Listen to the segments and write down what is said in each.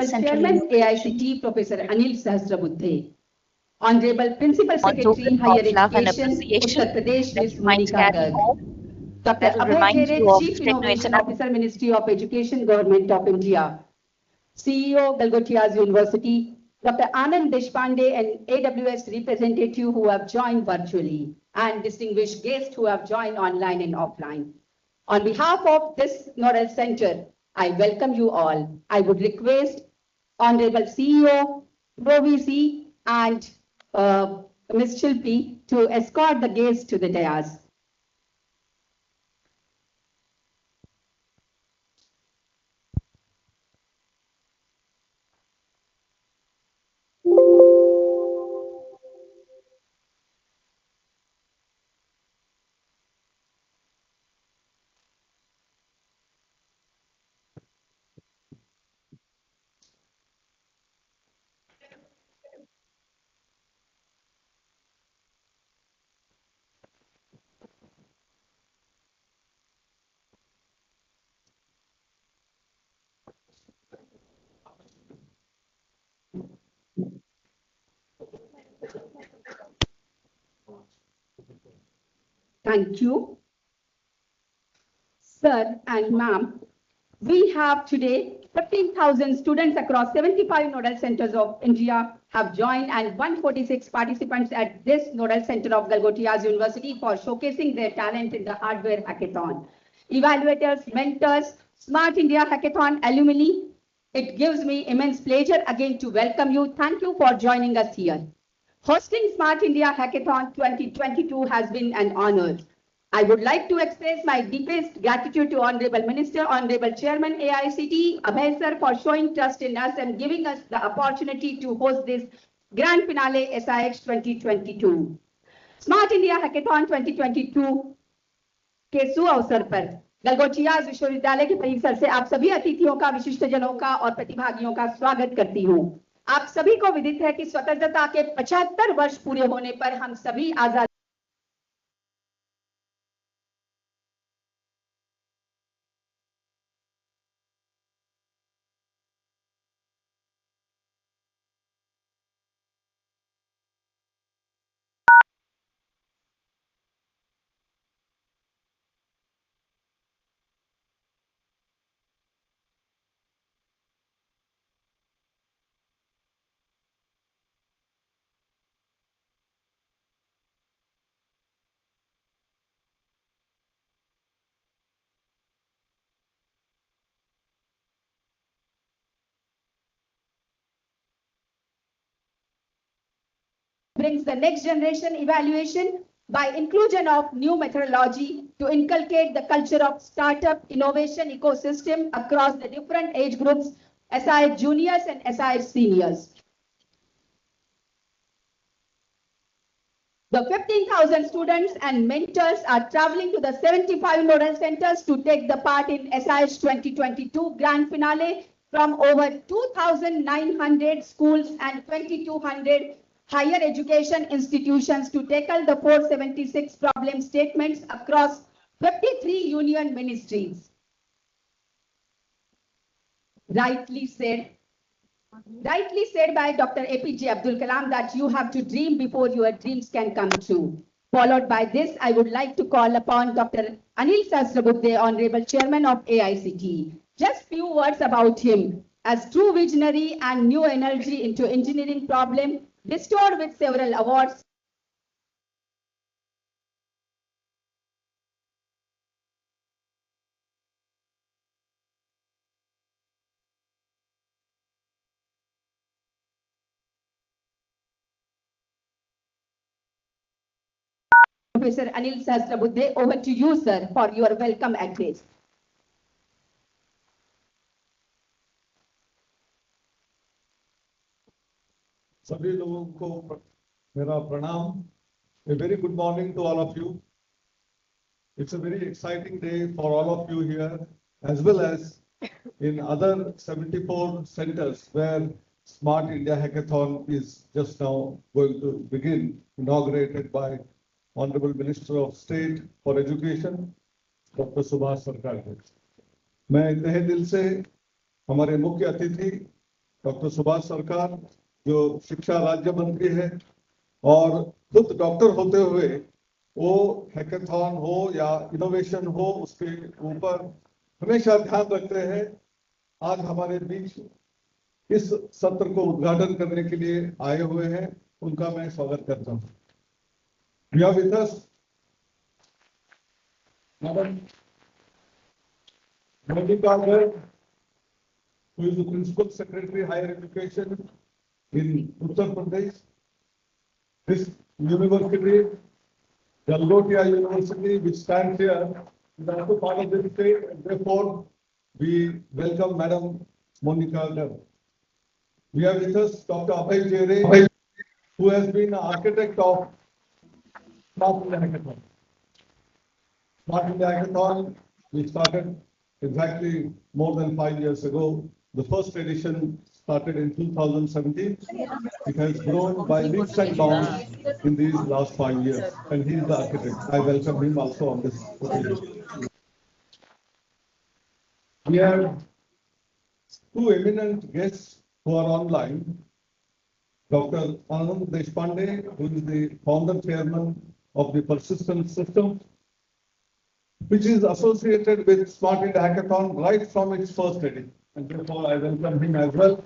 Chairman AICTE Professor Anil Sahasrabuddhe, Honorable Principal Secretary Higher Education Uttar Pradesh Ms. Monica Garg, Dr. Abhay Khere, Chief Innovation Officer Ministry of Education Government of India, CEO Galgotias University, Dr. Anand Deshpande and AWS representative who have joined virtually, and distinguished guests who have joined online and offline. On behalf of this Nodal Center, I welcome you all. I would request Honorable CEO, ProVC, and Ms. Shilpi to escort the guests to the dais. Thank you. Sir and ma'am, we have today 15,000 students across 75 nodal centers of India have joined, and 146 participants at this nodal center of Galgotias University for showcasing their talent in the hardware hackathon. Evaluators, mentors, Smart India Hackathon alumni, it gives me immense pleasure again to welcome you. Thank you for joining us here. Hosting Smart India Hackathon 2022 has been an honor. I would like to express my deepest gratitude to Honorable Minister, Honorable Chairman AICTE, Abhay Sir, for showing trust in us and giving us the opportunity to host this grand finale SIX 2022. Smart India Hackathon 2022 के सु अवसर पर गलगोटियाज विश्वविद्यालय के परिसर से आप सभी अतिथियों का, विशिष्टजनों का और प्रतिभागियों का स्वागत करती हूं। आप सभी को विदित है कि स्वतंत्रता के 75 वर्ष पूरे होने पर हम सभी आजाद brings the next generation evaluation by inclusion of new methodology to inculcate the culture of startup innovation ecosystem across the different age groups, SI juniors and SI seniors. The 15,000 students and mentors are traveling to the 75 nodal centers to take the part in SIH 2022 grand finale from over 2,900 schools and 2,200 higher education institutions to tackle the 476 problem statements across 53 union ministries. Rightly said by Dr. APJ Abdul Kalam that you have to dream before your dreams can come true. Followed by this, I would like to call upon Dr. Anil Sahasrabuddhe, Honorable Chairman of AICTE. Just few words about him. As true visionary and new energy into engineering problem, bestowed with several awards. Professor Anil Sahasrabuddhe, over to you, sir, for your welcome address. सभी लोगों को मेरा प्रणाम. A very good morning to all of you. It's a very exciting day for all of you here, as well as in other 74 centers where Smart India Hackathon is just now going to begin, inaugurated by Honorable Minister of State for Education, Dr. Subhash Sarkar. मैं तहे दिल से हमारे मुख्य अतिथि doctor Subhash सरकार जो शिक्षा राज्य मंत्री है और खुद डॉक्टर होते हुए वो हैकेथॉन हो या इनोवेशन हो उसके ऊपर हमेशा ध्यान रखते हैं। आज हमारे बीच इस सत्र को उद्घाटन करने के लिए आए हुए हैं, उनका मैं स्वागत करता हूं। We are with us Madam Monica Garg, who is the Principal Secretary Higher Education in Uttar Pradesh. This university, Galgotia University, which stands here, is also part of this state, and therefore we welcome Madam Monica Garg. We have with us Dr. Abhay Jere, who has been an architect of Smart India Hackathon. Smart India Hackathon, we started exactly more than 5 years ago. The first edition started in 2017. It has grown by leaps and bounds in these last 5 years, and he is the architect. I welcome him also on this occasion. We have two eminent guests who are online. Dr. Anand Deshpande, who is the founder chairman of the Persistence System, which is associated with Smart India Hackathon right from its first edition. And therefore, I welcome him as well.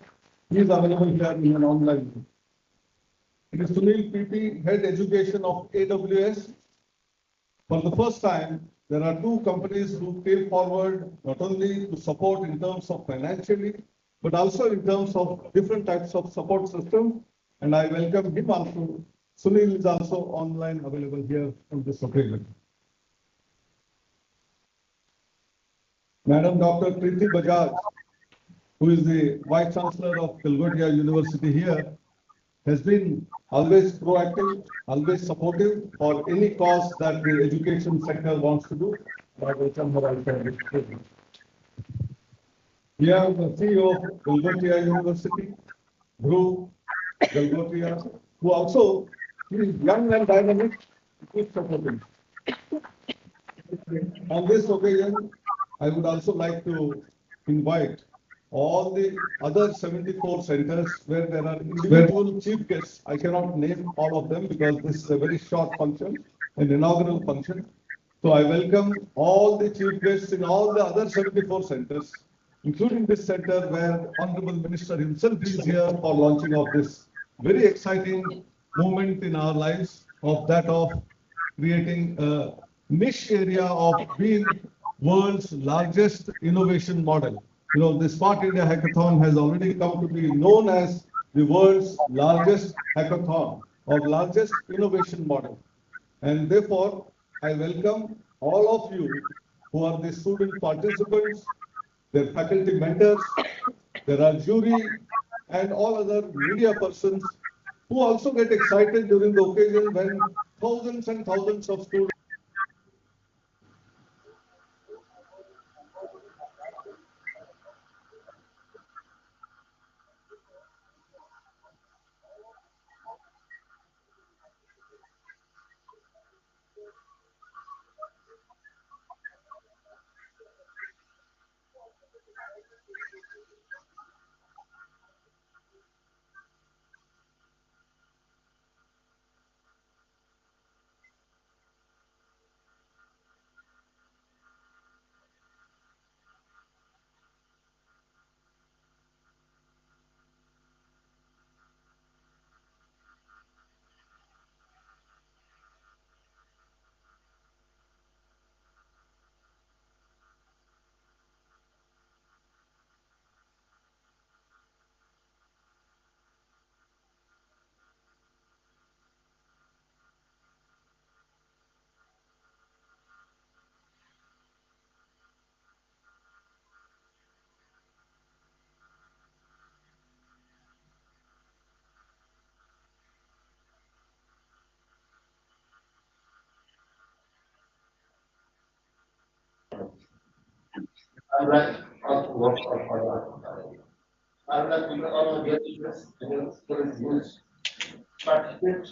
He is available here in an online room. It is Sunil PP, Head Education of AWS. For the first time, there are two companies who came forward not only to support in terms of financially, but also in terms of different types of support systems. And I welcome him also. Sunil is also online available here on this occasion. Madam Dr. Preeti Bajaj, who is the Vice Chancellor of Galgotia University here, has been always proactive, always supportive for any cause that the education sector wants to do. I welcome her also. We have the CEO of Galgotia University, Dhruv Galgotia, who also is young and dynamic, keeps supporting. On this occasion, I would also like to invite all the other 74 centers where there are individual chief guests. I cannot name all of them because this is a very short function, an inaugural function. So I welcome all the chief guests in all the other 74 centers, including this center where Honorable Minister himself is here for launching of this very exciting moment in our lives of that of creating a niche area of being world's largest innovation model. You know, the Smart India Hackathon has already come to be known as the world's largest hackathon or largest innovation model. And therefore, I welcome all of you who are the student participants, their faculty mentors, there are jury and all other media persons who also get excited during the occasion when thousands and thousands of students I would like to work for I would like to all of the interest in the use participate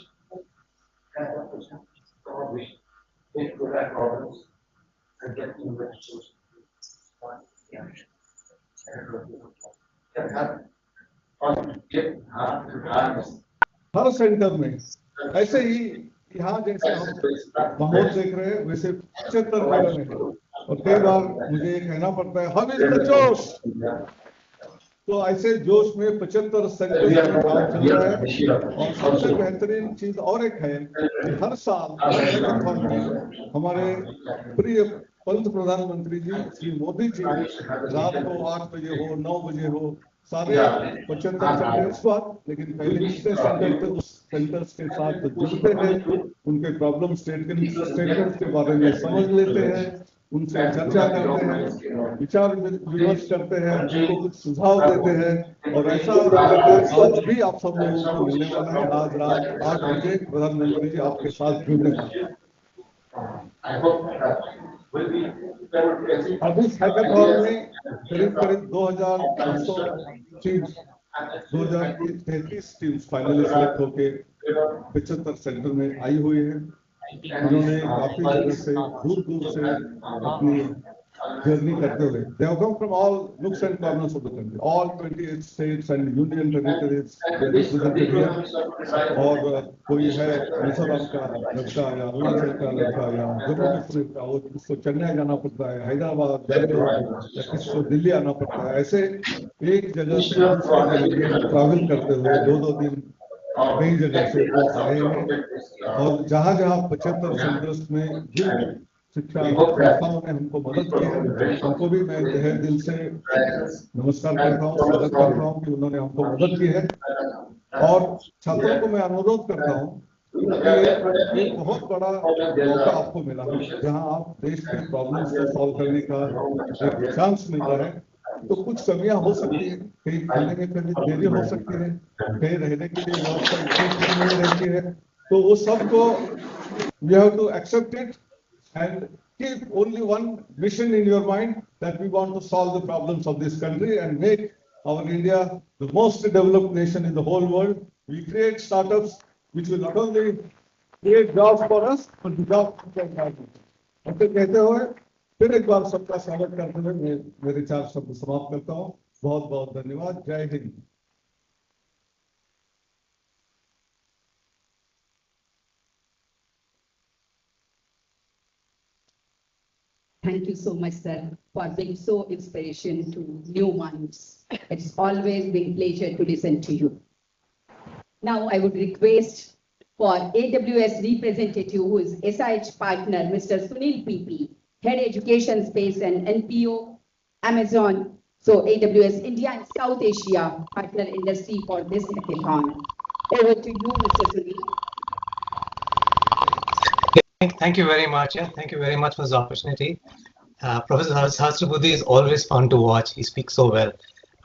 and probably take to that problems and get investors. Can happen. Her centre में ऐसे ही यहाँ जैसे हम माहौल देख रहे हैं वैसे 75 जगह में है और कई बार मुझे ये कहना पड़ता है हम इस जोश, तो ऐसे जोश में 75 सेंटर्स में काम चल रहा है। और सबसे बेहतरीन चीज और एक है कि हर साल हैकाथॉन में हमारे प्रिय पंत प्रधानमंत्री जी श्री मोदी जी रात को 8 बजे हो 9 बजे हो सारे 75 सेंटर इस बार, लेकिन पहले पिछले सेंटर थे उस सेंटर्स के साथ जुड़ते हैं, उनके प्रॉब्लम स्टेटमेंट्स के बारे में समझ लेते हैं, उनसे चर्चा करते हैं, विचार विमर्श करते हैं, उनको कुछ सुझाव देते हैं। और ऐसा आज भी आप सब लोगों को मिलने वाला है। आज रात 8 बजे प्रधानमंत्री जी आपके साथ जुड़ने वाले हैं। अब इस हैकाथॉन में करीब 2,200 टीम्स 2033 टीम्स फाइनली सिलेक्ट होके 75 सेंटर में आई हुई है। उन्होंने काफी जगह से दूर से अपनी जर्नी करते हुए they have come from all nooks and corners of the country, all 28 states and union territories represented here। और कोई है मिजोरम का लड़का या अरुणाचल का लड़का या जम्मू कश्मीर का, वो किसको चेन्नई जाना पड़ता है, हैदराबाद बेंगलोर या किसको दिल्ली आना पड़ता है। ऐसे एक जगह से दूसरी जगह ट्रैवल करते हुए 2-2 दिन कई जगह से वो आए हैं। और जहां 75 सेंटर्स में जिन शिक्षा संस्थाओं ने हमको मदद की है उनको भी मैं तहे दिल से नमस्कार करता हूँ, स्वागत करता हूँ कि उन्होंने हमको मदद की है। और छात्रों को मैं अनुरोध करता हूँ कि एक बहुत बड़ा मौका आपको मिला है जहां आप देश के प्रॉब्लम्स को सॉल्व करने का एक चांस मिल रहा है। तो कुछ कमियां हो सकती है, कहीं खाने में कभी देरी हो सकती है, कहीं रहने के लिए व्यवस्था इतनी नहीं रहती है, तो वो सबको you have to accept it and keep only one mission in your mind, that we want to solve the problems of this country and make our India the most developed nation in the whole world. We create startups which will not only create jobs for us but the jobs for the environment. ऐसे कहते हुए फिर एक बार सबका स्वागत करते हुए मैं मेरे 4 शब्द समाप्त करता हूँ। बहुत बहुत धन्यवाद। जय Hind. Thank you so much, sir, for being so inspiration to new minds. It's always been a pleasure to listen to you. Now I would request for AWS representative, who is SIH partner, Mr. Sunil PP, Head Education Space and NPO, Amazon, so AWS India and South Asia partner industry for this hackathon. Over to you, Mr. Sunil. Thank you very much. Thank you very much for this opportunity. Professor Sahasrabudhe is always fun to watch. He speaks so well.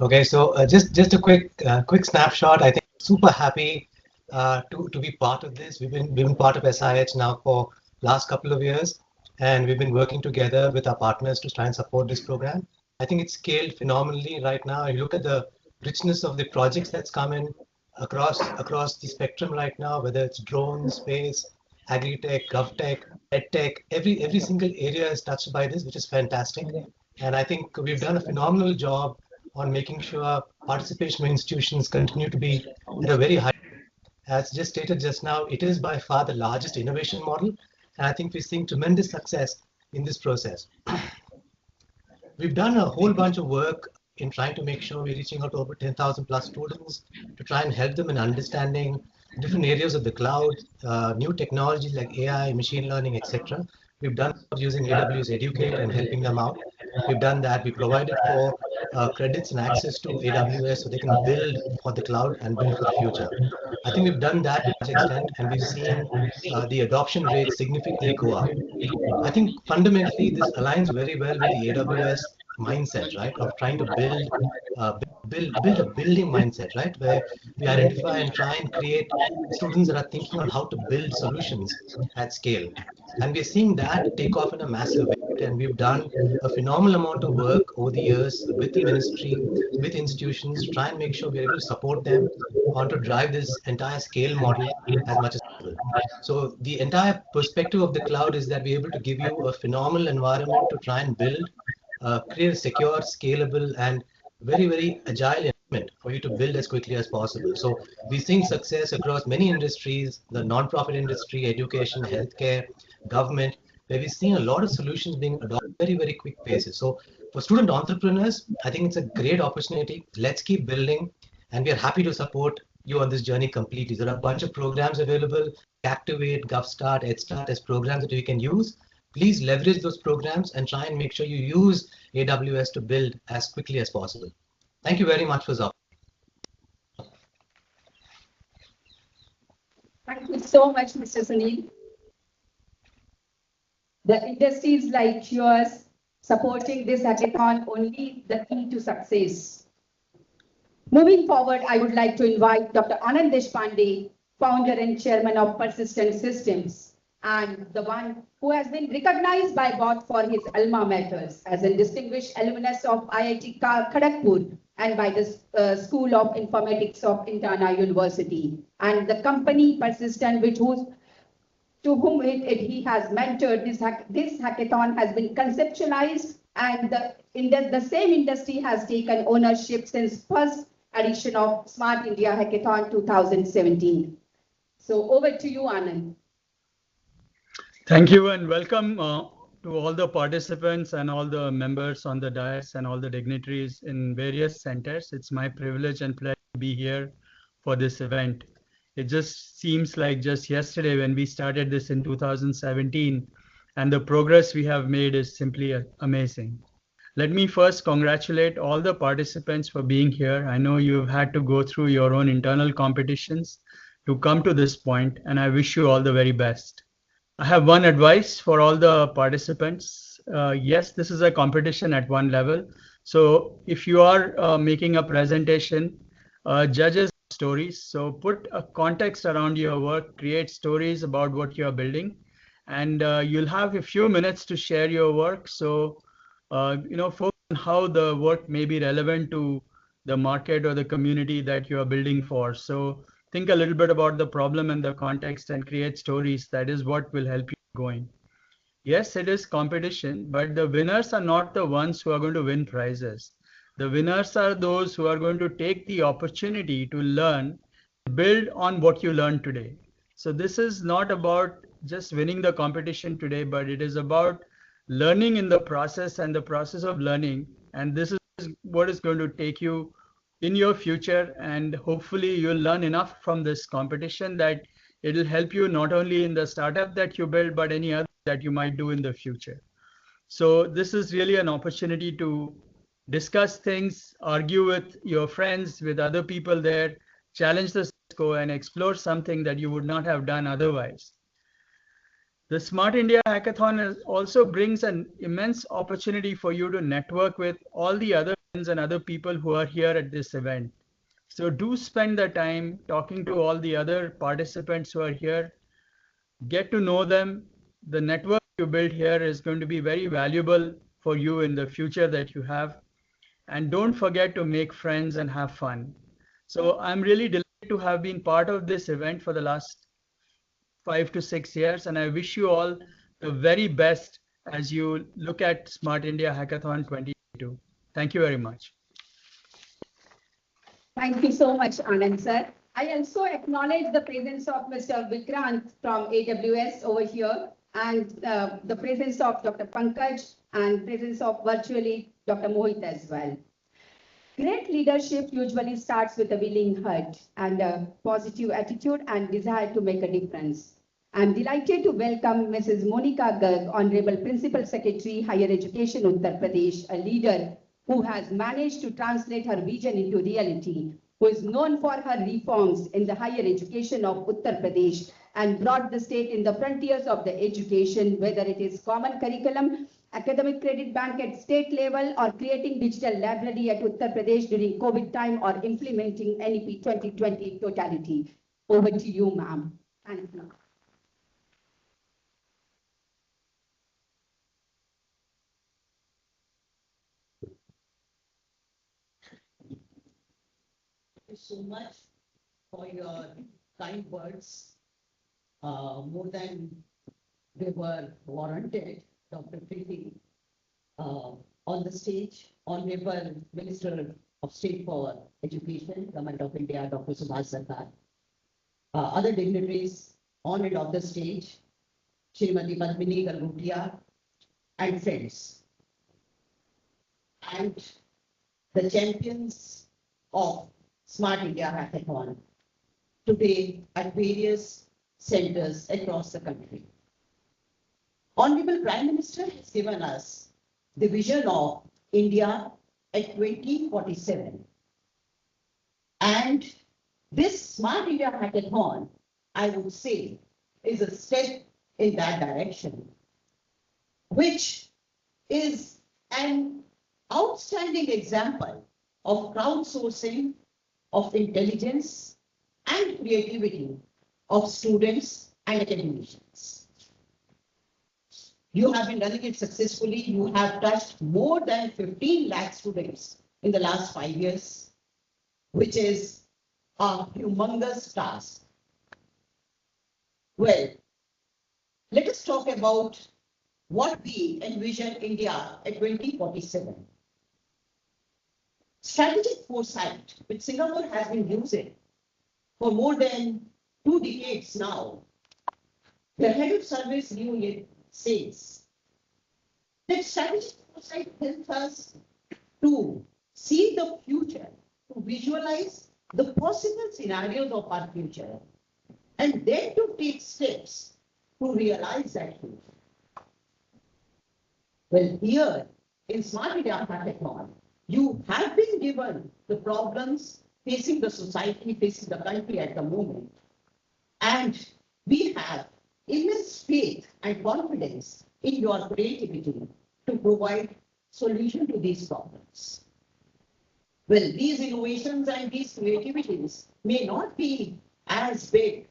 Okay, so just a quick snapshot. I think super happy to be part of this. We've been part of SIH now for last couple of years, and we've been working together with our partners to try and support this program. I think it's scaled phenomenally right now. You look at the richness of the projects that's come in across the spectrum right now, whether it's drones, space, agri-tech, gov-tech, ed-tech, every single area is touched by this, which is fantastic. And I think we've done a phenomenal job on making sure participation of institutions continue to be at a very high. As just stated just now, it is by far the largest innovation model, and I think we're seeing tremendous success in this process. We've done a whole bunch of work in trying to make sure we're reaching out to over 10,000 plus students to try and help them in understanding different areas of the cloud, new technologies like AI, machine learning, etc. We've done using AWS Educate and helping them out. We've done that. We provided for credits and access to AWS so they can build for the cloud and build for the future. I think we've done that to a large extent, and we've seen the adoption rate significantly go up. I think fundamentally this aligns very well with the AWS mindset, right, of trying to build a building mindset, right, where we identify and try and create students that are thinking on how to build solutions at scale. And we're seeing that take off in a massive way. And we've done a phenomenal amount of work over the years with the ministry, with institutions, to try and make sure we're able to support them on to drive this entire scale model as much as possible. So the entire perspective of the cloud is that we're able to give you a phenomenal environment to try and build, create a secure, scalable, and very, very agile for you to build as quickly as possible. So we've seen success across many industries, the non-profit industry, education, healthcare, government, where we've seen a lot of solutions being adopted very, very quick paces. So for student entrepreneurs, I think it's a great opportunity. Let's keep building, and we are happy to support you on this journey completely. There are a bunch of programs available, Activate, GovStart, EdStart as programs that you can use. Please leverage those programs and try and make sure you use AWS to build as quickly as possible. Thank you very much for that. Thank you so much, Mr. Sunil. The industries like yours supporting this hackathon only the key to success. Moving forward, I would like to invite Dr. Anand Deshpande, founder and chairman of Persistent Systems, and the one who has been recognized by God for his alma maters as a distinguished alumnus of IIT Kharagpur and by the School of Informatics of Indiana University, and the company Persistent, to whom he has mentored. This hackathon has been conceptualized, and the same industry has taken ownership since first edition of Smart India Hackathon 2017. So over to you, Anand. Thank you and welcome to all the participants and all the members on the dais and all the dignitaries in various centers. It's my privilege and pleasure to be here for this event. It just seems like just yesterday when we started this in 2017, and the progress we have made is simply amazing. Let me first congratulate all the participants for being here. I know you've had to go through your own internal competitions to come to this point, and I wish you all the very best. I have one advice for all the participants. Yes, this is a competition at one level. So if you are making a presentation, judges stories. So put a context around your work, create stories about what you're building, and you'll have a few minutes to share your work. So, focus on how the work may be relevant to the market or the community that you are building for. So think a little bit about the problem and the context and create stories. That is what will help you going. Yes, it is competition, but the winners are not the ones who are going to win prizes. The winners are those who are going to take the opportunity to learn, build on what you learned today. So this is not about just winning the competition today, but it is about learning in the process and the process of learning. And this is what is going to take you in your future. And hopefully you'll learn enough from this competition that it'll help you not only in the startup that you build, but any other that you might do in the future. So this is really an opportunity to discuss things, argue with your friends, with other people there, challenge the status quo and explore something that you would not have done otherwise. The Smart India Hackathon also brings an immense opportunity for you to network with all the other friends and other people who are here at this event. So do spend the time talking to all the other participants who are here. Get to know them. The network you build here is going to be very valuable for you in the future that you have. And don't forget to make friends and have fun. So I'm really delighted to have been part of this event for the last 5 to 6 years, and I wish you all the very best as you look at Smart India Hackathon 2022. Thank you very much. Thank you so much, Anand sir. I also acknowledge the presence of Mr. Vikrant from AWS over here, and the presence of Dr. Pankaj and presence of virtually Dr. Mohit as well. Great leadership usually starts with a willing heart and a positive attitude and desire to make a difference. I'm delighted to welcome Mrs. Monica Garg, Honorable Principal Secretary, Higher Education, Uttar Pradesh, a leader who has managed to translate her vision into reality, who is known for her reforms in the higher education of Uttar Pradesh and brought the state in the frontiers of the education, whether it is common curriculum, academic credit bank at state level, or creating digital library at Uttar Pradesh during COVID time, or implementing NEP 2020 totality. Over to you, ma'am. Thank you. Thank you so much for your kind words. More than they were warranted, Dr. Preeti. On the stage, Honorable Minister of State for Education, Government of India, Dr. Subhash Sarkar, other dignitaries on and off the stage, Srimati Padmini Galgutia, and friends, and the champions of Smart India Hackathon today at various centers across the country. Honorable Prime Minister has given us the vision of India at 2047. And this Smart India Hackathon, I would say, is a step in that direction, which is an outstanding example of crowdsourcing of intelligence and creativity of students and academicians. You have been running it successfully. You have touched more than 15 lakh students in the last 5 years, which is a humongous task. Well, let us talk about what we envision India at 2047. Strategic foresight, which Singapore has been using for more than 2 decades now. The head of service unit says that strategic foresight helps us to see the future, to visualize the possible scenarios of our future, and then to take steps to realize that future. Well, here in Smart India Hackathon, you have been given the problems facing the society, facing the country at the moment. And we have immense faith and confidence in your creativity to provide solution to these problems. Well, these innovations and these creativities may not be as big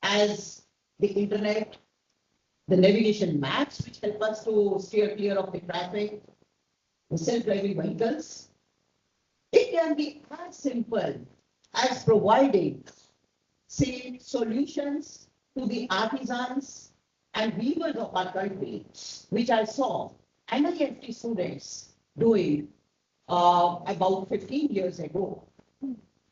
as the internet, the navigation maps, which help us to steer clear of the traffic, the self-driving vehicles. It can be as simple as providing, say, solutions to the artisans and weavers of our country, which I saw AICTE students doing about 15 years ago.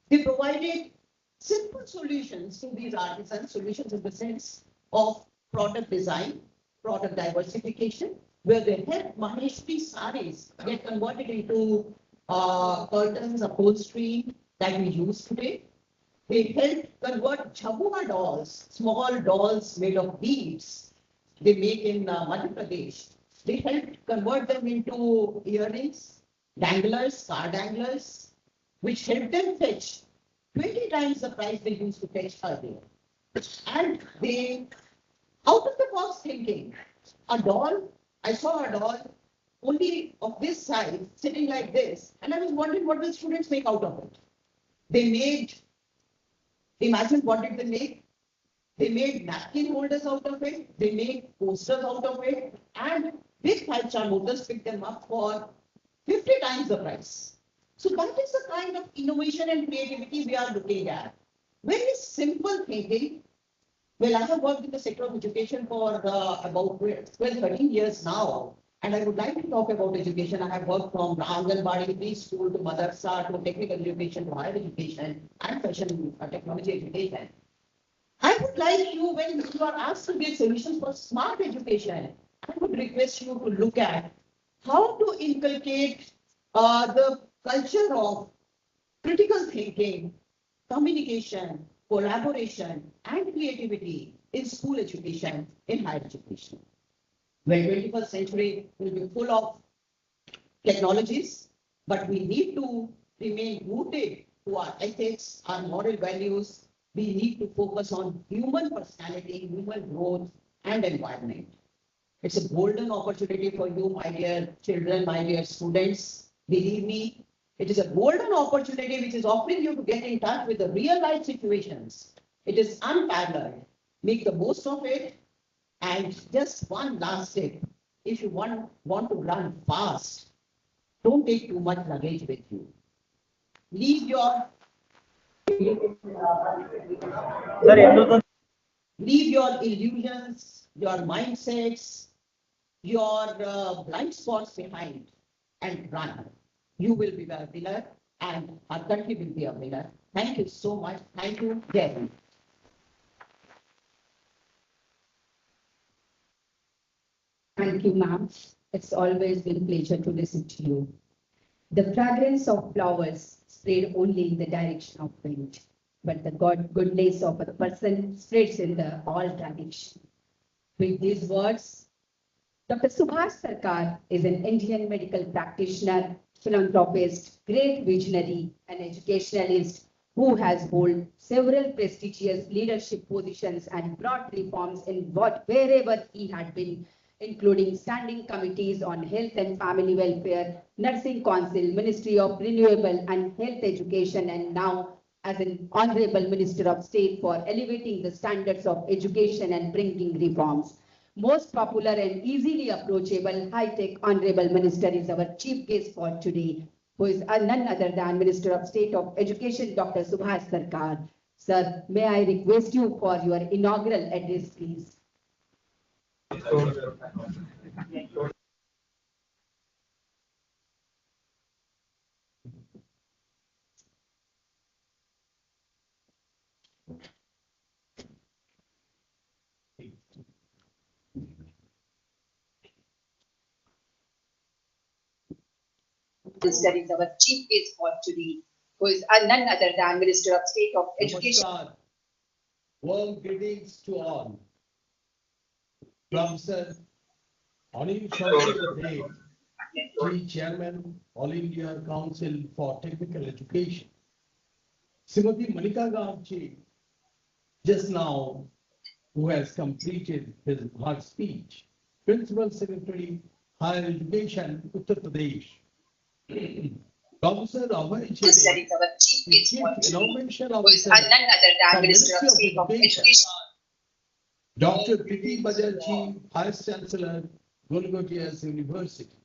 They provided simple solutions to these artisans, solutions in the sense of product design, product diversification, where they help Maheshwari saris get converted into curtains, upholstery that we use today. They help convert jhabua dolls, small dolls made of beads they make in Madhya Pradesh. They helped convert them into earrings, danglers, car danglers, which helped them fetch 20 times the price they used to fetch earlier. And they, out of the box thinking, a doll, I saw a doll only of this size, sitting like this, and I was wondering what will students make out of it. They made, imagine what did they make? They made napkin holders out of it, they made posters out of it, and big 5-star motors picked them up for 50 times the price. So that is the kind of innovation and creativity we are looking at. Very simple thinking. Well, I have worked in the sector of education for about 12-13 years now. And I would like to talk about education. I have worked from Anganwadi, preschool to madrasa to technical education to higher education and fashion technology education. I would like you, when you are asked to give solutions for smart education, I would request you to look at how to inculcate the culture of critical thinking, communication, collaboration, and creativity in school education, in higher education. The 21st century will be full of technologies, but we need to remain rooted to our ethics, our moral values. We need to focus on human personality, human growth, and environment. It's a golden opportunity for you, my dear children, my dear students. Believe me, it is a golden opportunity which is offering you to get in touch with the real life situations. It is unparalleled. Make the most of it. And just one last tip, if you want to run fast, don't take too much luggage with you. Leave your illusions, your mindsets, your blind spots behind and run. You will be a winner and our country will be a winner. Thank you so much. Thank you, Jai. Thank you, ma'am. It's always been a pleasure to listen to you. The fragrance of flowers spread only in the direction of wind, but the goodness of a person spreads in the all direction. With these words, Dr. Subhash Sarkar is an Indian medical practitioner, philanthropist, great visionary, and educationalist who has held several prestigious leadership positions and brought reforms in wherever he had been, including standing committees on health and family welfare, nursing council, Ministry of Renewable and Health Education, and now as an Honorable Minister of State for elevating the standards of education and bringing reforms. Most popular and easily approachable high-tech Honorable Minister is our chief guest for today, who is none other than Minister of State of Education, Dr. Subhash Sarkar. Sir, may I request you for your inaugural address, please? Minister is our chief guest for today, who is none other than Minister of State of Education. Namaskar. Warm greetings to all. Professor Anil Chaudhary, Chief Chairman, All India Council for Technical Education. Srimati Malika Gavji, just now, who has completed her speech, Principal Secretary, Higher Education, Uttar Pradesh. Professor Abhay Chele, Chief Innovation Officer, None other than Ministry Minister of State of Education. Education. Dr. Priti Bajaji, Vice Chancellor, Golgotias University.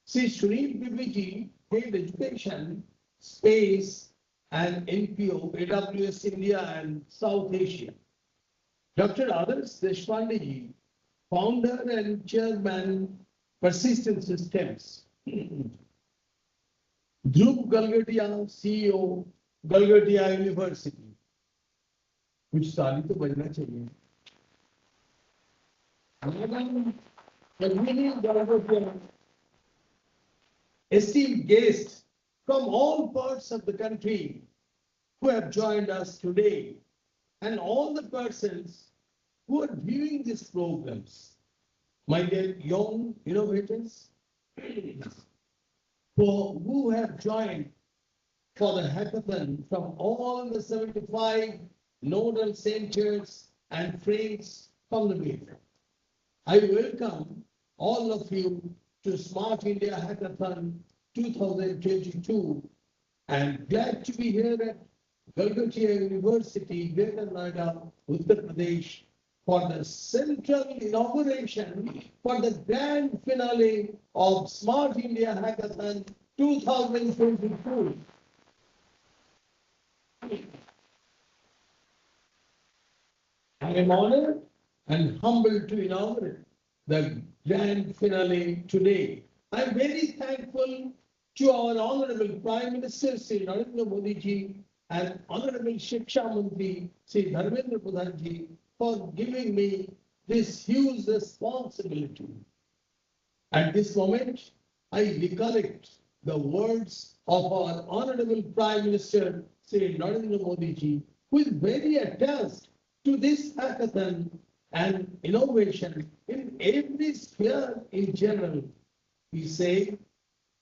Sri Sunil Bibiji, Head Education, Space and NPO, AWS India and South Asia. Dr. Adarsh Deshpande, Founder and Chairman, Persistent Systems. Dhruv Galgatia, CEO, Galgatia University. Which साली तो बजना चाहिए. Esteemed guests from all parts of the country who have joined us today, and all the persons who are viewing these programs, my dear young innovators, who have joined for the hackathon from all the 75 nodal centers and friends from the media. I welcome all of you to Smart India Hackathon 2022 and glad to be here at Galgatia University, Greater Noida, Uttar Pradesh for the central inauguration for the grand finale of Smart India Hackathon 2022. I am honored and humbled to inaugurate the grand finale today. I am very thankful to our Honorable Prime Minister, Sri Narendra Modi ji, and Honorable Shiksha Mantri, Sri Dharmendra Pradhan ji, for giving me this huge responsibility. At this moment, I recollect the words of our Honorable Prime Minister, Sri Narendra Modi ji, who is very attached to this hackathon and innovation in every sphere in general. We say,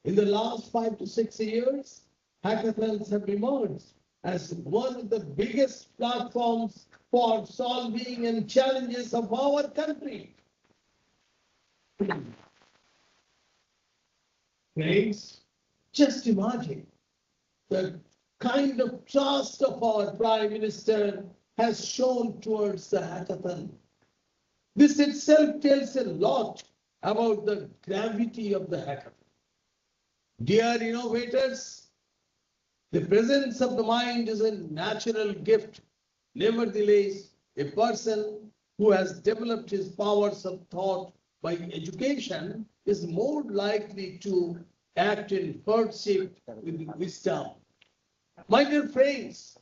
in the last 5 to 6 years, hackathons have emerged as one of the biggest platforms for solving and challenges of our country. Friends, just imagine the kind of trust of our Prime Minister has shown towards the hackathon. This itself tells a lot about the gravity of the hackathon. Dear innovators, the presence of the mind is a natural gift. Nevertheless, a person who has developed his powers of thought by education is more likely to act in hardship with wisdom. My dear friends,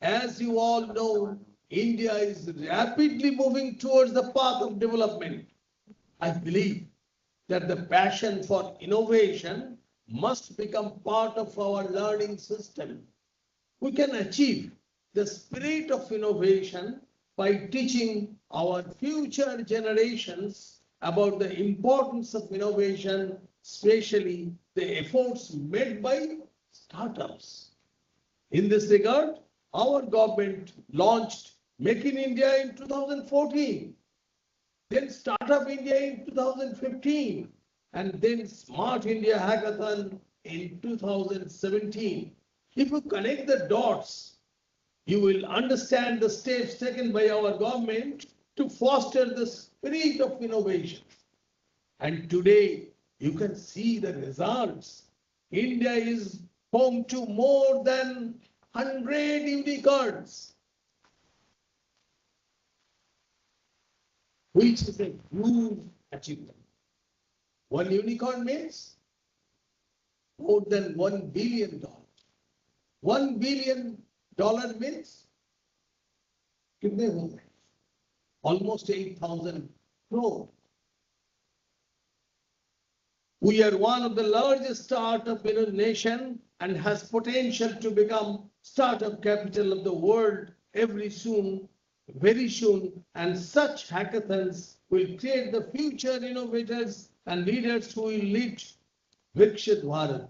as you all know, India is rapidly moving towards the path of development. I believe that the passion for innovation must become part of our learning system. We can achieve the spirit of innovation by teaching our future generations about the importance of innovation, especially the efforts made by startups. In this regard, our government launched Make in India in 2014, then Startup India in 2015, and then Smart India Hackathon in 2017. If you connect the dots, you will understand the steps taken by our government to foster the spirit of innovation. And today, you can see the results. India is home to more than 100 unicorns, which is a huge achievement. One unicorn means more than $1 billion. $1 billion means कितने हो गए? Almost 8,000 crore. We are one of the largest startup in a nation and has potential to become startup capital of the world very soon, and such hackathons will create the future innovators and leaders who will lead Vikshit Bharat.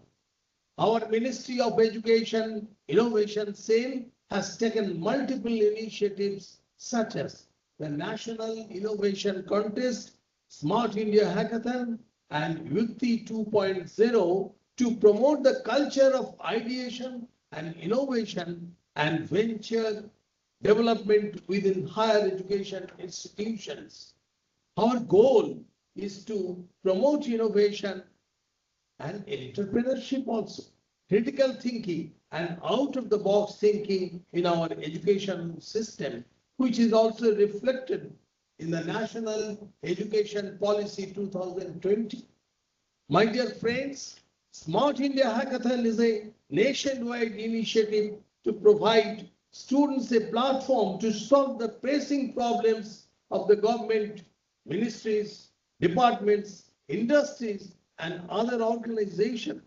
Our Ministry of Education, Innovation, SAIL, has taken multiple initiatives such as the National Innovation Contest, Smart India Hackathon, and AICTE 2.0 to promote the culture of ideation and innovation and venture development within higher education institutions. Our goal is to promote innovation and entrepreneurship also, critical thinking and out-of-the-box thinking in our education system, which is also reflected in the National Education Policy 2020. My dear friends, Smart India Hackathon is a nationwide initiative to provide students a platform to solve the pressing problems of the government, ministries, departments, industries, and other organizations.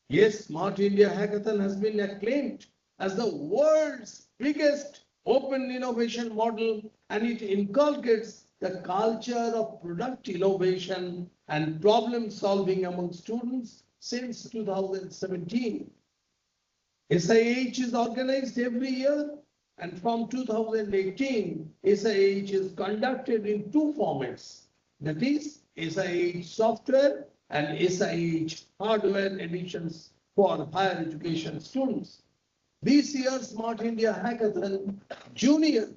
Yes, Smart India Hackathon has been acclaimed as the world's biggest open innovation model, and it inculcates the culture of product innovation and problem solving among students since 2017. SIH is organized every year, and from 2018, SIH is conducted in two formats, that is SIH software and SIH hardware editions for higher education students. This year's Smart India Hackathon Junior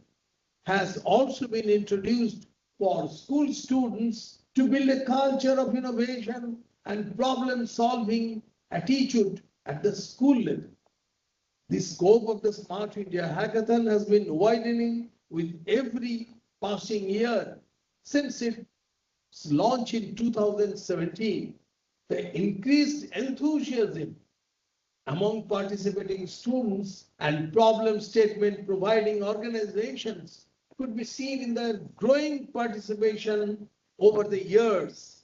has also been introduced for school students to build a culture of innovation and problem-solving attitude at the school level. The scope of the Smart India Hackathon has been widening with every passing year since its launch in 2017. The increased enthusiasm among participating students and problem statement providing organizations could be seen in the growing participation over the years.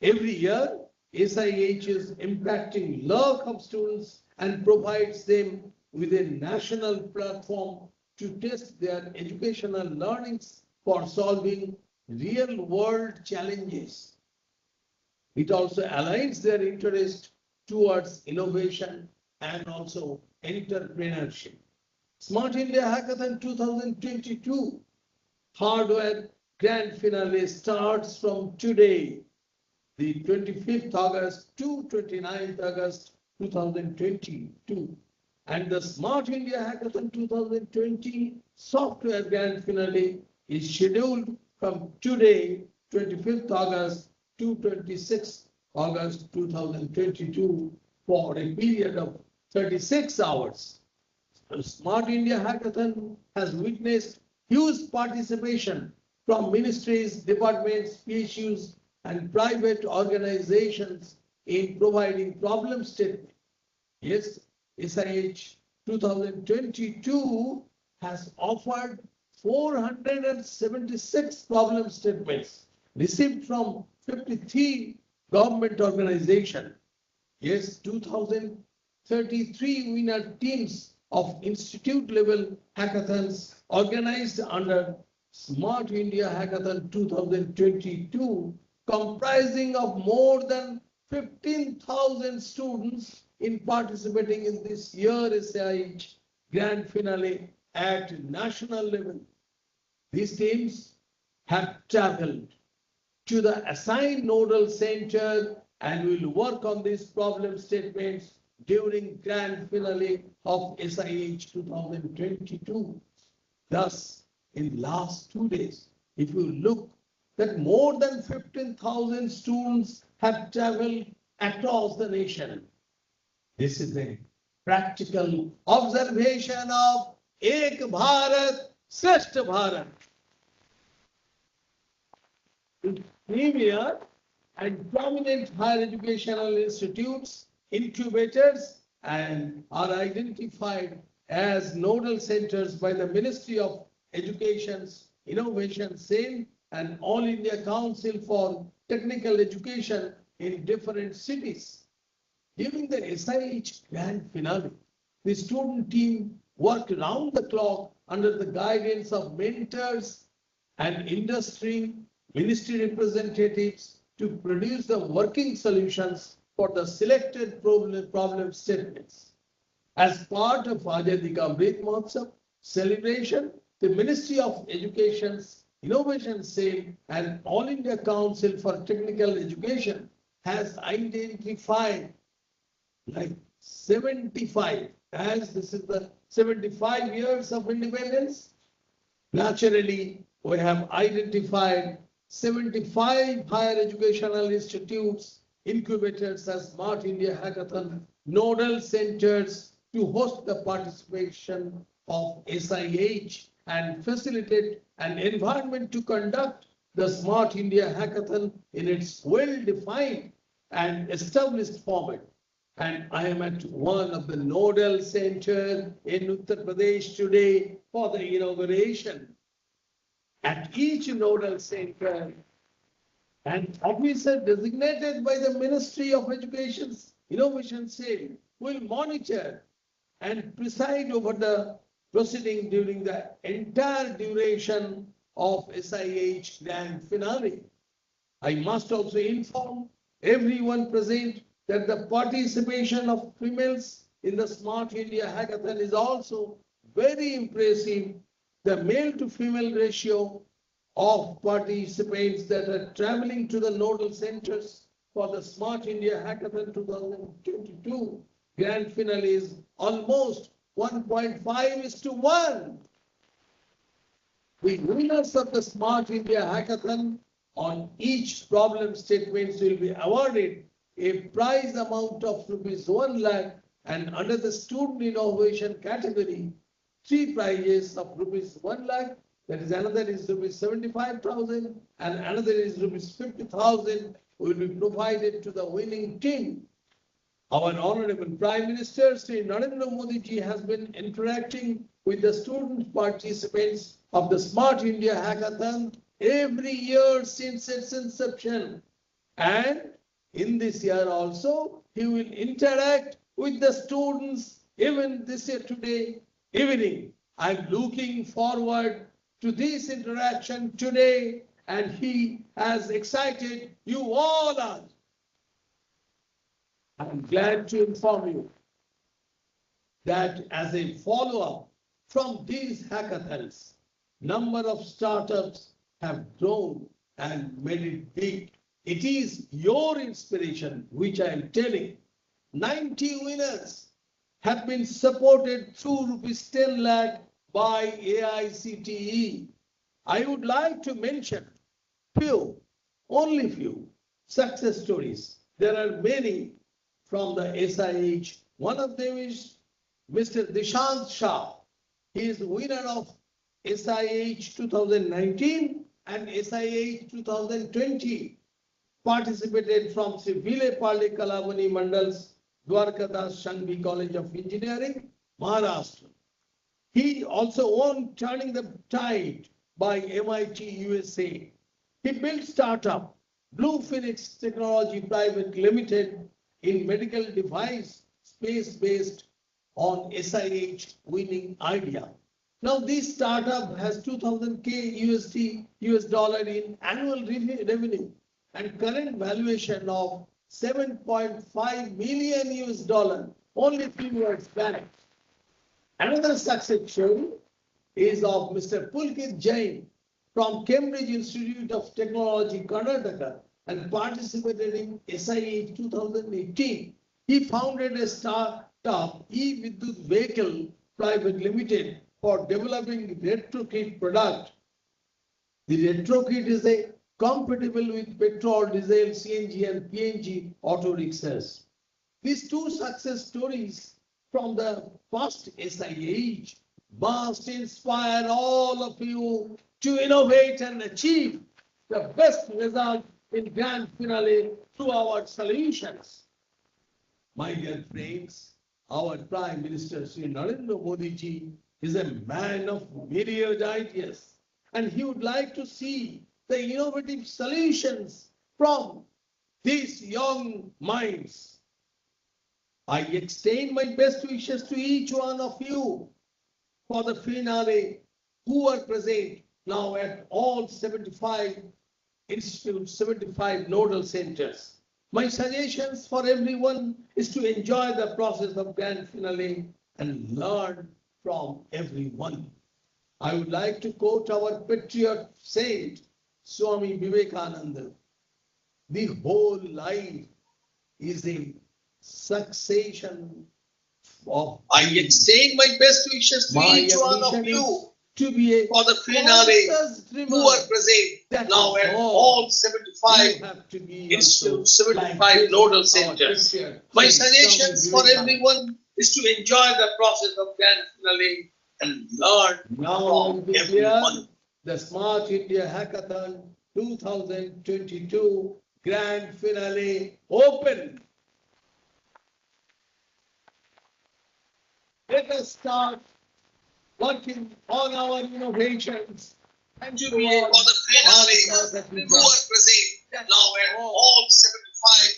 Every year, SIH is impacting lakhs of students and provides them with a national platform to test their educational learnings for solving real-world challenges. It also aligns their interest towards innovation and also entrepreneurship. Smart India Hackathon 2022 hardware grand finale starts from today, the 25th August to 29th August 2022. And the Smart India Hackathon 2020 software grand finale is scheduled from today, 25th August to 26th August 2022 for a period of 36 hours. The Smart India Hackathon has witnessed huge participation from ministries, departments, PSUs, and private organizations in providing problem statement. Yes, SIH 2022 has offered 476 problem statements received from 53 government organizations. Yes, 2033 winner teams of institute level hackathons organized under Smart India Hackathon 2022, comprising of more than 15,000 students in participating in this year's SIH grand finale at national level. These teams have traveled to the assigned nodal center and will work on these problem statements during grand finale of SIH 2022. Thus, in last 2 days, if you look that more than 15,000 students have traveled across the nation. This is a practical observation of Ek Bharat, Shrestha Bharat. Premier and prominent higher educational institutes, incubators, and are identified as nodal centers by the Ministry of Education's Innovation Cell and All India Council for Technical Education in different cities. During the SIH grand finale, the student team worked round the clock under the guidance of mentors and industry ministry representatives to produce the working solutions for the selected problem statements. As part of Azadi Ka Amrit Mahotsav celebration, the Ministry of Education's Innovation Cell and All India Council for Technical Education has identified like 75, as this is the 75 years of independence. Naturally, we have identified 75 higher educational institutes, incubators as Smart India Hackathon, nodal centers to host the participation of SIH and facilitate an environment to conduct the Smart India Hackathon in its well-defined and established format. And I am at one of the nodal centers in Uttar Pradesh today for the inauguration. At each nodal center, an officer designated by the Ministry of Education's Innovation Cell will monitor and preside over the proceeding during the entire duration of SIH grand finale. I must also inform everyone present that the participation of females in the Smart India Hackathon is also very impressive. The male to female ratio of participants that are traveling to the nodal centers for the Smart India Hackathon 2022 grand finale is almost 1.5:1. The winners of the Smart India Hackathon on each problem statements will be awarded a prize amount of ₹1 lakh, and under the student innovation category, 3 prizes of ₹1 lakh. That is, another is ₹75,000 and another is ₹50,000 will be provided to the winning team. Our Honorable Prime Minister Sri Narendra Modi ji has been interacting with the student participants of the Smart India Hackathon every year since its inception. And in this year also, he will interact with the students even this year today evening. I'm looking forward to this interaction today, and he has excited you all are. I'm glad to inform you that as a follow-up from these hackathons, number of startups have grown and made it big. It is your inspiration, which I am telling. 90 winners have been supported through ₹10 lakh by AICTE. I would like to mention few, only few success stories. There are many from the SIH. One of them is Mr. Dishant Shah. He is the winner of SIH 2019 and SIH 2020. participated from Sri Vile Palde Kalamani Mandal's Dwarkadas Shangvi College of Engineering, Maharashtra. He also won Turning the Tide by MIT USA. He built startup Blue Phoenix Technology Private Limited in medical device space based on SIH winning idea. Now this startup has 2000 US dollar in annual revenue and current valuation of 7.5 million US dollar only 3 years back. Another success story is of Mr. Pulkit Jain from Cambridge Institute of Technology, Karnataka, and participated in SIH 2018. He founded a startup e-Vidyut Vehicle Private Limited for developing retrokit product. The retrokit is a compatible with petrol, diesel, CNG, and PNG auto rickshaws. These two success stories from the past SIH must inspire all of you to innovate and achieve the best result in grand finale through our solutions. My dear friends, our Prime Minister Sri Narendra Modi ji is a man of myriad ideas, and he would like to see the innovative solutions from these young minds. I extend my best wishes to each one of you for the finale who are present now at all 75 institutes, 75 nodal centers. My suggestions for everyone is to enjoy the process of grand finale and learn from everyone. I would like to quote our patriot saint, Swami Vivekananda. The whole life is a succession of. I extend my best wishes to each one of you to be a for the finale who are present now at all 75 institutes, 75 nodal centers. My suggestions for everyone is to enjoy the process of grand finale and learn from everyone. The Smart India Hackathon 2022 grand finale open. Let us start working on our innovations and to be for the finale who are present now at all 75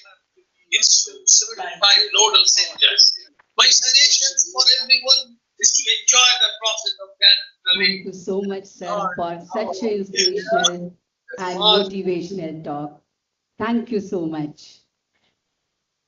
institutes, 75 nodal centers. My suggestions for everyone is to enjoy the process of grand finale. Thank you so much, sir, for such an inspirational and motivational talk. Thank you so much.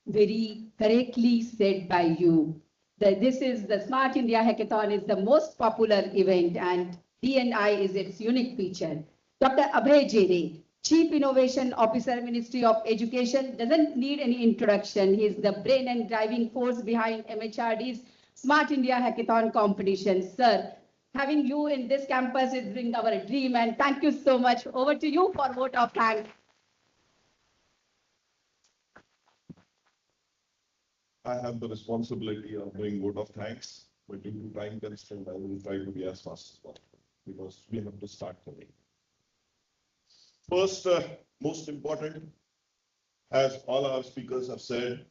Very correctly said by you. This is the Smart India Hackathon is the most popular event and D&I is its unique feature. Dr. Abhay Jere, Chief Innovation Officer, Ministry of Education, doesn't need any introduction. He is the brain and driving force behind MHRD's Smart India Hackathon competition. Sir, having you in this campus is bring our dream and thank you so much. Over to you for vote of thanks. I have the responsibility of doing vote of thanks, but due to time constraint, I will try to be as fast as possible because we have to start today. First, most important, as all our speakers have said,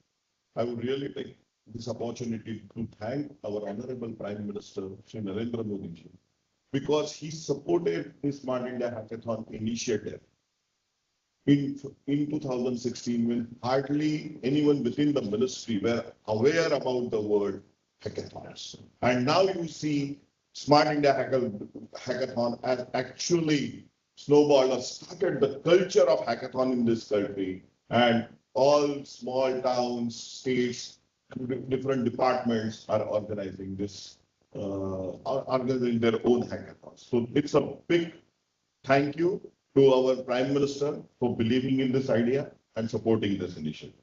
I would really take this opportunity to thank our Honorable Prime Minister, Shri Narendra Modi ji, because he supported the Smart India Hackathon initiative in 2016, when hardly anyone within the ministry were aware about the word hackathons. And now you see Smart India Hackathon has actually snowballed or started the culture of hackathon in this country. And all small towns, states, different departments are organizing this, organizing their own hackathons. So it's a big thank you to our Prime Minister for believing in this idea and supporting this initiative.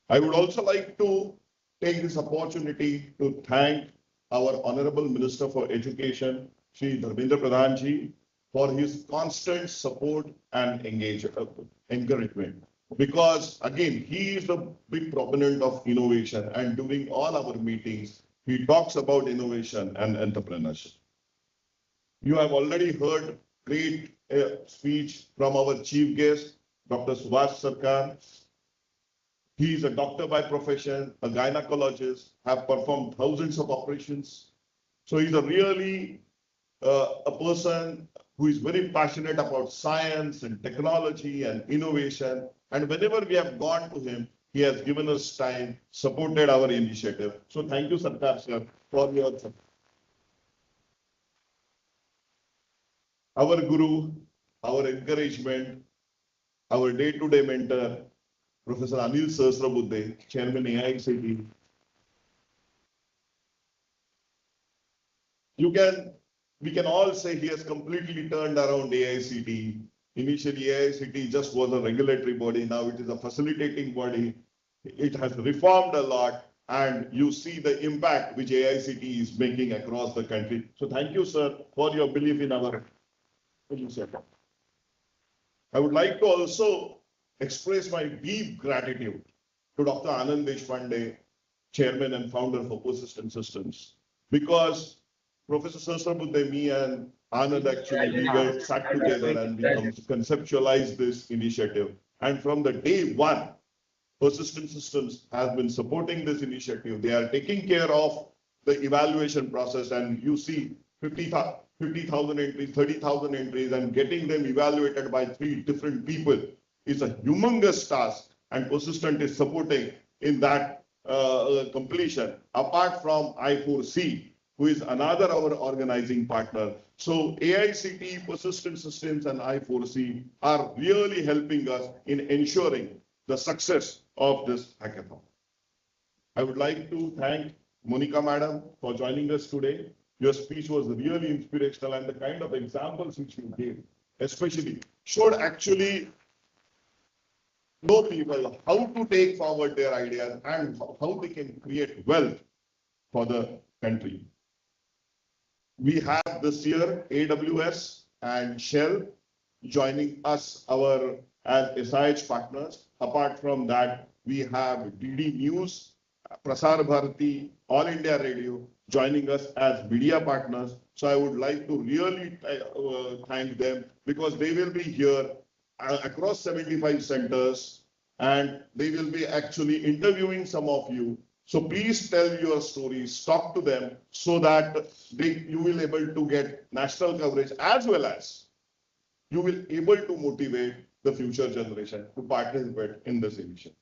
I would also like to take this opportunity to thank our Honorable Minister for Education, Shri Dharmendra Pradhan ji, for his constant support and encouragement. Because again, he is the big proponent of innovation, and during all our meetings, he talks about innovation and entrepreneurship. You have already heard great speech from our chief guest, Dr. Subhash Sarkar. He is a doctor by profession, a gynecologist, have performed thousands of operations. So he's a really a person who is very passionate about science and technology and innovation. And whenever we have gone to him, he has given us time, supported our initiative. So thank you, Sarkar sir, for your support. Our guru, our encouragement, our day-to-day mentor, Professor Anil Sahasrabudhe, Chairman AICTE. We can all say he has completely turned around AICTE. Initially, AICTE just was a regulatory body. Now it is a facilitating body. It has reformed a lot, and you see the impact which AICTE is making across the country. So thank you, sir, for your belief in our initiative. I would like to also express my deep gratitude to Dr. Anand Deshpande, Chairman and Founder for Persistent Systems, because Professor Sahasrabudhe, me and Anand actually we sat together and we conceptualized this initiative. And from the day one, Persistent Systems has been supporting this initiative. They are taking care of the evaluation process, and you see 50,000 entries, 30,000 entries, and getting them evaluated by 3 different people is a humongous task, and Persistent is supporting in that completion, apart from I4C, who is another our organizing partner. So AICTE, Persistent Systems, and I4C are really helping us in ensuring the success of this hackathon. I would like to thank Monica Madam for joining us today. Your speech was really inspirational, and the kind of examples which you gave, especially, should actually show people how to take forward their ideas and how they can create wealth for the country. We have this year AWS and Shell joining us as SIH partners. Apart from that, we have DD News, Prasar Bharati, All India Radio joining us as media partners. So I would like to really thank them, because they will be here across 75 centers, and they will be actually interviewing some of you. So please tell your stories, talk to them, so that you will able to get national coverage, as well as you will able to motivate the future generation to participate in this initiative.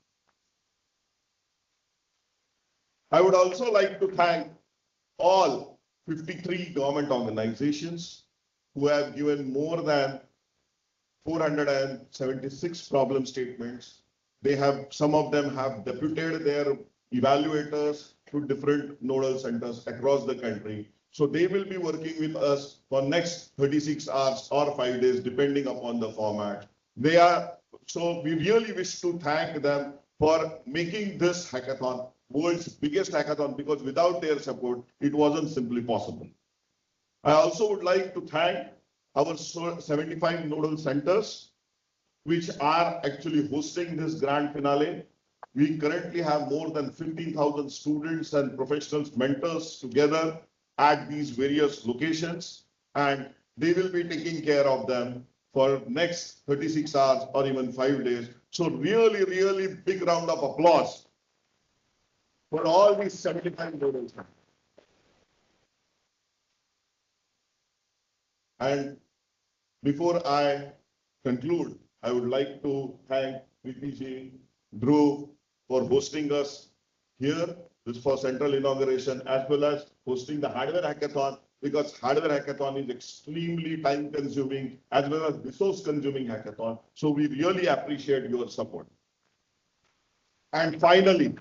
I would also like to thank all 53 government organizations who have given more than 476 problem statements. Some of them have deputed their evaluators to different nodal centers across the country. So they will be working with us for next 36 hours or 5 days, depending upon the format. So we really wish to thank them for making this hackathon world's biggest hackathon, because without their support, it wasn't simply possible. I also would like to thank our 75 nodal centers, which are actually hosting this grand finale. We currently have more than 15,000 students and professionals, mentors together at these various locations, and they will be taking care of them for next 36 hours or even 5 days. So really, really big round of applause for all these 75 nodal centers. And before I conclude, I would like to thank VPG, Dhruv, for hosting us here. This is for Central Inauguration, as well as hosting the Hardware Hackathon, because Hardware Hackathon is extremely time-consuming as well as resource-consuming hackathon. So we really appreciate your support. And finally,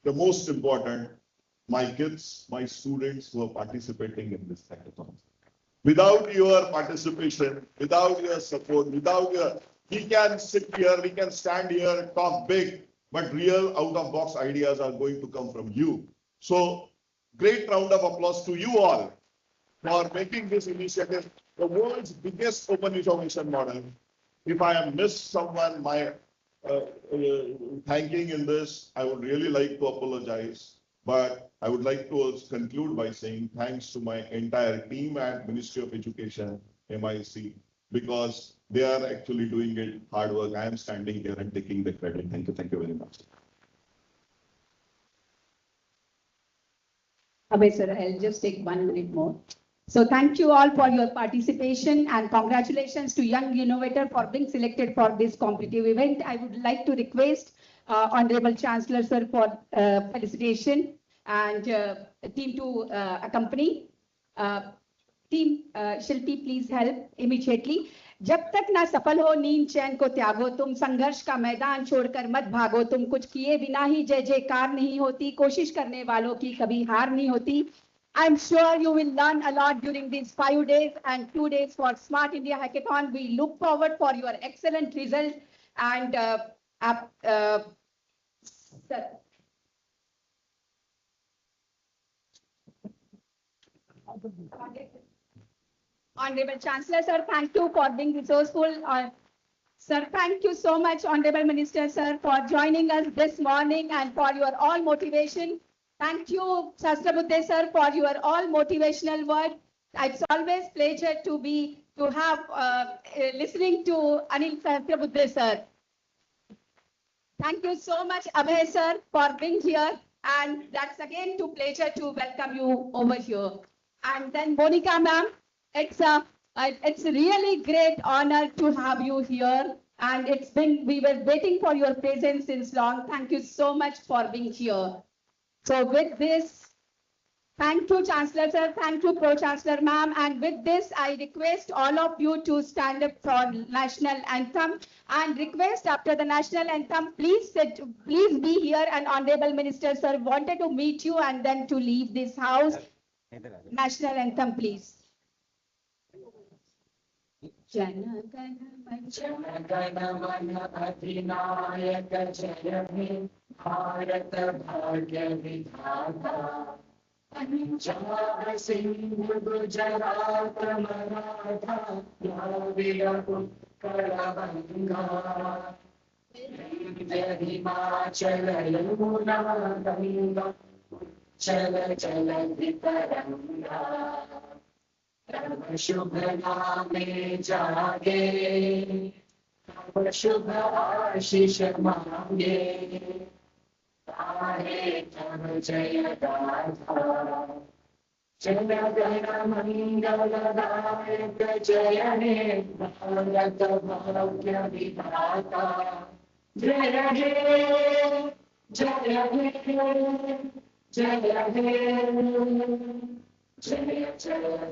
the most important, my kids, my students who are participating in this hackathon. Without your participation, without your support, we can sit here, we can stand here, talk big, but real out-of-box ideas are going to come from you. So great round of applause to you all for making this initiative the world's biggest open innovation model. If I have missed someone, my thanking in this, I would really like to apologize. But I would like to also conclude by saying thanks to my entire team at Ministry of Education, MIC, because they are actually doing it hard work. I am standing here and taking the credit. Thank you very much. Abhay sir, I'll just take 1 minute more. So thank you all for your participation and congratulations to young innovator for being selected for this competitive event. I would like to request Honorable Chancellor sir for felicitation and team to accompany. Team Shilpi, please help immediately. जब तक ना सफल हो नींद चैन को त्यागो तुम संघर्ष का मैदान छोड़कर मत भागो तुम कुछ किए बिना ही जय जयकार नहीं होती कोशिश करने वालों की कभी हार नहीं होती I'm sure you will learn a lot during these 5 days and 2 days for Smart India Hackathon. We look forward for your excellent result and sir. Honorable Chancellor, sir, thank you for being resourceful. Sir, thank you so much, Honorable Minister, sir, for joining us this morning and for your all motivation. Thank you, Sahasrabudhe, sir, for your all motivational word. It's always pleasure to have listening to Anil Sahasrabudhe, sir. Thank you so much, Abhay, sir, for being here. And that's again a pleasure to welcome you over here. And then Monica, ma'am. It's a really great honor to have you here, and we were waiting for your presence since long. Thank you so much for being here. So with this, thank you, Chancellor sir, thank you, Pro Chancellor ma'am, and with this, I request all of you to stand up for national anthem and request after the national anthem, please be here. And Honorable Minister sir wanted to meet you and then to leave this house. National anthem, please. Jana Gana Mana Adhinayaka Jaya He Bharat Bhagya Vidhata Punjab Sindh Gujarat Maratha Draviya Utkala Banga Himachal Yamuna Ganga Chala Chala Vitaranga शुभ नामे जागे शुभ आशीष मांगे तारे तब जय गाथा जन गण मंगलदायक जय हे भारत भाग्य विधाता जय हे जय हे जय हे जय जय जय